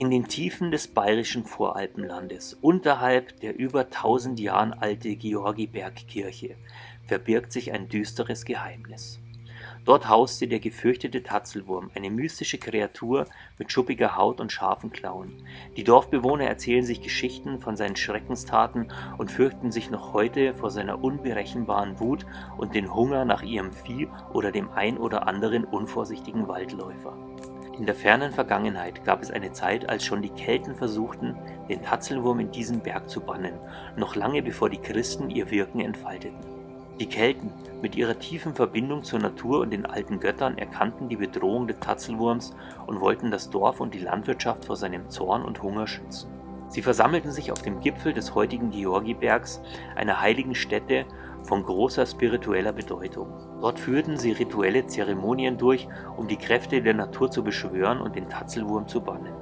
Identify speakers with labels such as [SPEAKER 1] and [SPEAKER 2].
[SPEAKER 1] In den Tiefen des bayerischen Voralpenlandes, unterhalb der über 1000 Jahren alte Georgibergkirche, verbirgt sich ein düsteres Geheimnis. Dort hauste der gefürchtete Tatzelwurm, eine mystische Kreatur mit schuppiger Haut und scharfen Klauen. Die Dorfbewohner erzählen sich Geschichten von seinen Schreckenstaten und fürchten sich noch heute vor seiner unberechenbaren Wut und den Hunger nach ihrem Vieh oder dem ein oder anderen unvorsichtigen Waldläufer. In der fernen Vergangenheit gab es eine Zeit, als schon die Kelten versuchten, den Tatzelwurm in diesen Berg zu bannen, noch lange bevor die Christen ihr Wirken entfalteten. Die Kelten, mit ihrer tiefen Verbindung zur Natur und den alten Göttern, erkannten die Bedrohung des Tatzelwurms und wollten das Dorf und die Landwirtschaft vor seinem Zorn und Hunger schützen. Sie versammelten sich auf dem Gipfel des heutigen Georgibergs, einer heiligen Stätte von großer spiritueller Bedeutung. Dort führten sie rituelle Zeremonien durch, um die Kräfte der Natur zu beschwören und den Tatzelwurm zu bannen.